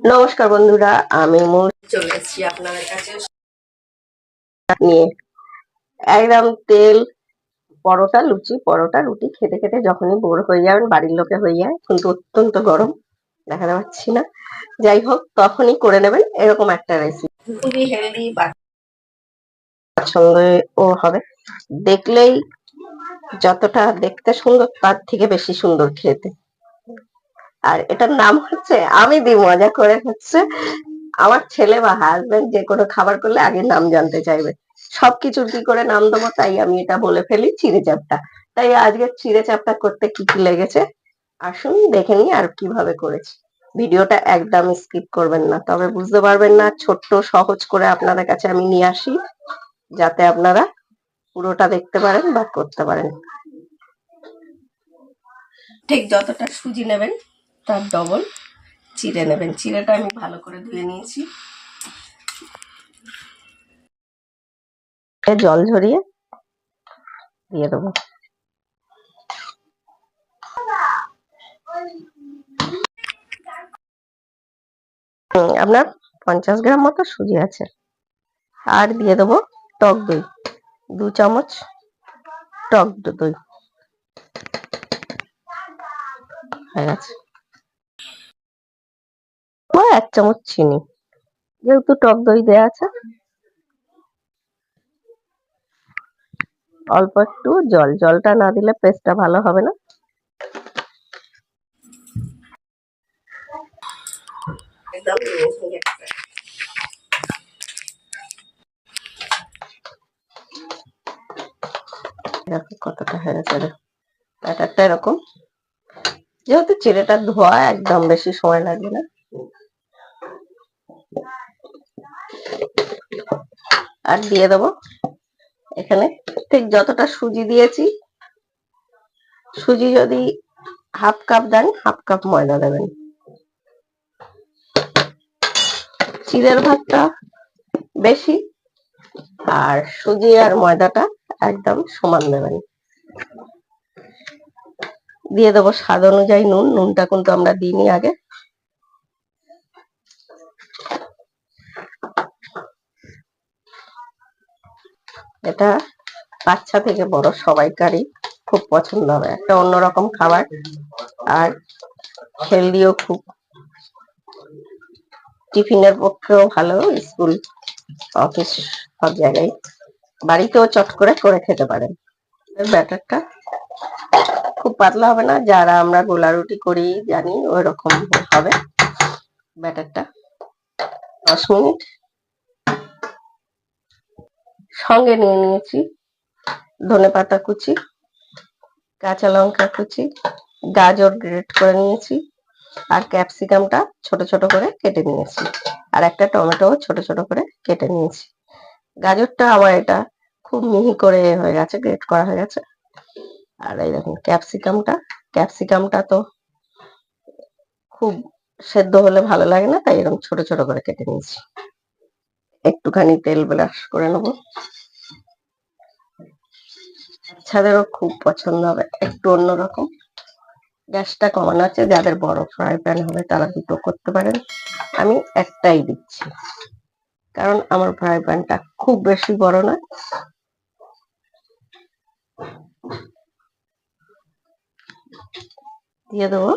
নমস্কার বন্ধুরা, আমি চলে এসেছি আপনাদের কাছে নিয়ে একদম তেল পরোটা রুটি খেতে খেতে যখনই বোর হয়ে যাবেন, বাড়ির লোকে হয়ে যায়, কিন্তু অত্যন্ত গরম দেখাতে পাচ্ছি না, যাই হোক তখনই করে নেবেন এরকম একটা রেসিপি। খুবই হেলদি, পছন্দও হবে। দেখলেই যতটা দেখতে সুন্দর তার থেকে বেশি সুন্দর খেতে। আর এটার নাম হচ্ছে, আমি দিই মজা করে, হচ্ছে আমার ছেলে বা হাজবেন্ড যে কোনো খাবার করলে আগে নাম জানতে চাইবে। সবকিছুর কি করে নাম দেবো, তাই আমি এটা বলে ফেলি চিড়ে চ্যাপ্টা। তাই আজকে চিড়ে চ্যাপ্টা করতে কি কি লেগেছে আসুন দেখে নিই আর কিভাবে করেছি। ভিডিওটা একদম স্কিপ করবেন না, তবে বুঝতে পারবেন না। ছোট্ট সহজ করে আপনাদের কাছে আমি নিয়ে আসি, যাতে আপনারা পুরোটা দেখতে পারেন বা করতে পারেন। ঠিক যতটা সুজি নেবেন তার ডবল চিড়ে নেবেন। চিড়েটা আমি ভালো করে ধুয়ে নিয়েছি, জল ঝরিয়ে দিয়ে দেবো। আপনার 50 গ্রাম মতো সুজি আছে। আর দিয়ে দেবো টক দই, 2 চামচ টক দই হয়ে গেছে। 1 চামচ চিনি, যেহেতু টক দই দেওয়া আছে। অল্প একটু জল, জলটা না দিলে পেস্টটা ভালো হবে না। কতটা হয়ে গেছে ব্যাটারটা এরকম। যেহেতু চিড়েটা ধোয়া, একদম বেশি সময় লাগবে না। আর দিয়ে দেবো এখানে ঠিক যতটা সুজি দিয়েছি, সুজি যদি হাফ কাপ দেন, হাফ কাপ ময়দা দেবেন। চিড়ের ভাগটা বেশি, আর সুজি আর ময়দাটা একদম সমান দেবেন। দিয়ে দেবো স্বাদ অনুযায়ী নুন, নুনটা কিন্তু আমরা দিইনি আগে। এটা বাচ্চা থেকে বড় সবাইকারই খুব পছন্দ হবে, একটা অন্যরকম খাবার, আর হেলদিও খুব। টিফিনের পক্ষেও ভালো, স্কুল অফিস সব জায়গায়, বাড়িতেও চট করে করে খেতে পারেন। ব্যাটারটা খুব পাতলা হবে না, যারা আমরা গোলা রুটি করি জানি ওই রকম হবে ব্যাটারটা। 10 মিনিট সঙ্গে নিয়ে নিয়েছি ধনেপাতা কুচি, কাঁচা লঙ্কা কুচি, গাজর গ্রেট করে নিয়েছি, আর ক্যাপসিকামটা ছোট ছোট করে কেটে নিয়েছি, আর একটা টমেটো ছোট ছোট করে কেটে নিয়েছি। গাজরটা আমার এটা খুব মিহি করে হয়ে গেছে, গ্রেট করা হয়ে গেছে। আর এই দেখুন ক্যাপসিকামটা তো খুব সেদ্ধ হলে ভালো লাগে না, তাই এরকম ছোট ছোট করে কেটে নিয়েছি। একটুখানি তেল ব্রাশ করে নেবো, বাচ্চাদেরও খুব পছন্দ হবে, একটু অন্যরকম। গ্যাসটা কমানো আছে, যাদের বড় ফ্রাই প্যান হবে তারা দুটো করতে পারেন, আমি একটাই দিচ্ছি, কারণ আমার ফ্রাই প্যানটা খুব বেশি বড় না। দিয়ে দেবো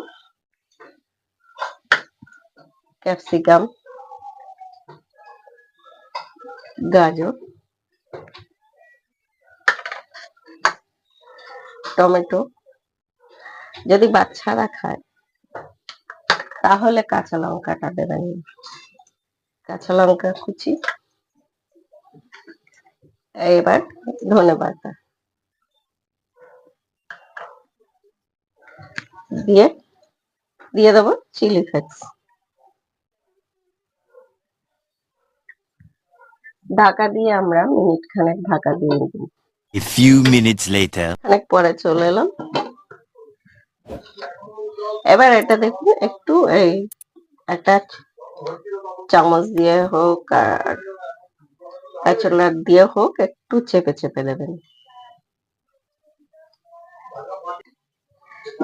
ক্যাপসিকাম, গাজর, টমেটো। যদি বাচ্চারা খায় তাহলে কাঁচা লঙ্কাটা দেবেন, কাঁচা লঙ্কা কুচি। এবার ধনেপাতা দিয়ে দিয়ে দেবো চিলি ফ্লেক্স। ঢাকা দিয়ে আমরা মিনিট খানেক ঢাকা দিয়ে দিই। A few minutes later. খানেক পরে চলে এলাম। এবার এটা দেখুন, একটু এই একটা চামচ দিয়ে হোক আর স্প্যাচুলা দিয়ে হোক একটু চেপে চেপে দেবেন।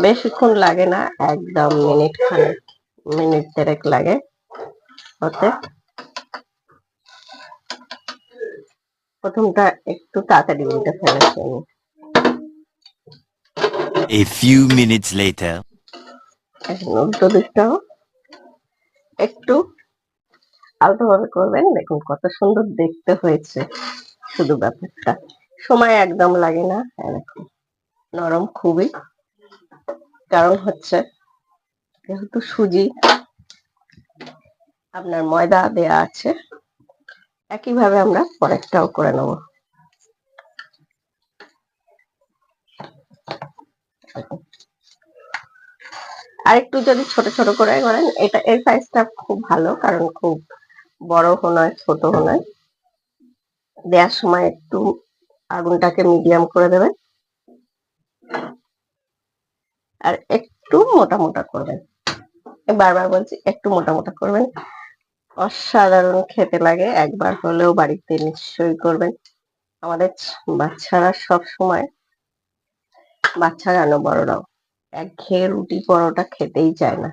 বেশিক্ষণ লাগে না, একদম মিনিট 3 লাগে। হতে প্রথমটা একটু তাড়াতাড়ি উল্টে ফেলেছি আমি। A few minutes later. এখন উল্টো দিকটাও একটু আলতোভাবে করবেন, দেখুন কত সুন্দর দেখতে হয়েছে। শুধু ব্যাপারটা সময় একদম লাগে না, দেখুন নরম খুবই, কারণ হচ্ছে যেহেতু সুজি আপনার ময়দা দেয়া আছে। একইভাবে আমরা পরেরটাও করে নেব। আর একটু যদি ছোট ছোট করে করেন, এটা এর সাইজটা খুব ভালো, কারণ খুব বড় নয় ছোট নয়। দেওয়ার সময় একটু আগুনটাকে মিডিয়াম করে দেবেন, আর একটু মোটা মোটা করবেন। বারবার বলছি একটু মোটা মোটা করবেন, অসাধারণ খেতে লাগে। একবার হলেও বাড়িতে নিশ্চয়ই করবেন। আমাদের বাচ্চারা সব সময়, বাচ্চা কেন বড়রাও, একঘেয়ে রুটি পরোটা খেতেই চায় না,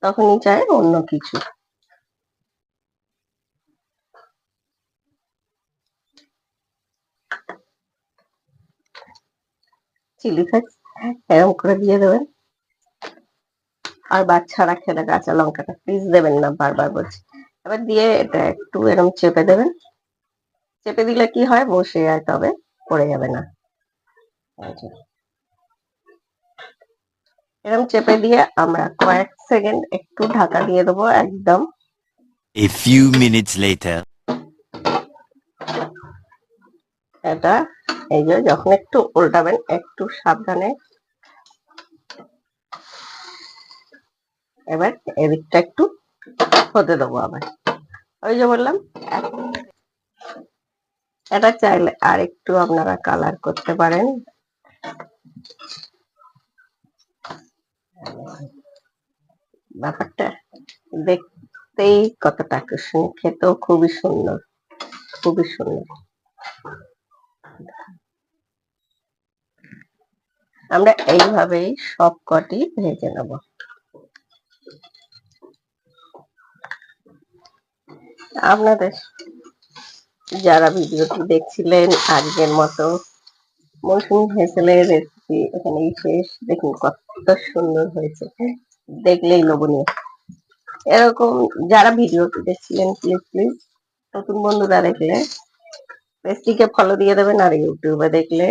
তখনই চায় অন্য কিছু। চিলি ফ্লেক্স এরকম করে দিয়ে দেবেন। আর বাচ্চারা খেলে কাঁচা লঙ্কাটা প্লিজ দেবেন না, বারবার বলছি। এবার দিয়ে এটা একটু এরকম চেপে দেবেন। চেপে দিলে কি হয়, বসে যায়, তবে পড়ে যাবে না। এরকম চেপে দিয়ে আমরা কয়েক সেকেন্ড একটু ঢাকা দিয়ে দেবো একদম। A few minutes later. এটা এই যে যখন একটু উল্টাবেন একটু সাবধানে। এবার এদিকটা একটু হতে দেবো আবার। ওই যে বললাম, এটা চাইলে আর একটু আপনারা কালার করতে পারেন। ব্যাপারটা দেখতেই কতটা আকর্ষণীয়, খেতেও খুবই সুন্দর, খুবই সুন্দর। আমরা এইভাবেই সব কটি ভেজে নেব। আপনাদের যারা ভিডিওটি দেখছিলেন, আজকের মতো মৌসুমী হেসেলের রেসিপি এখানেই শেষ। দেখুন কত সুন্দর হয়েছে, দেখলেই লোভনীয়। এরকম যারা ভিডিওটি দেখছিলেন, প্লিজ প্লিজ নতুন বন্ধুরা দেখলে পেজটিকে ফলো দিয়ে দেবেন, আর ইউটিউবে দেখলে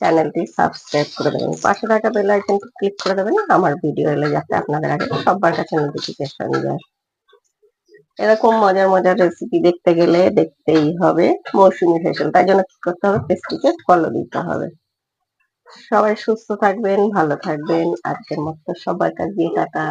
চ্যানেলটি সাবস্ক্রাইব করে দেবেন। পাশে থাকা বেল আইকনটি ক্লিক করে দেবেন, আমার ভিডিও এলে যাতে আপনাদের আগে সবার কাছে নোটিফিকেশন যায়। এরকম মজার মজার রেসিপি দেখতে গেলে দেখতেই হবে মৌসুমী ফ্যাশন। তাই জন্য কি করতে হবে, পেজটিকে ফলো দিতে হবে। সবাই সুস্থ থাকবেন, ভালো থাকবেন। আজকের মতো সবার কাছে টাটা।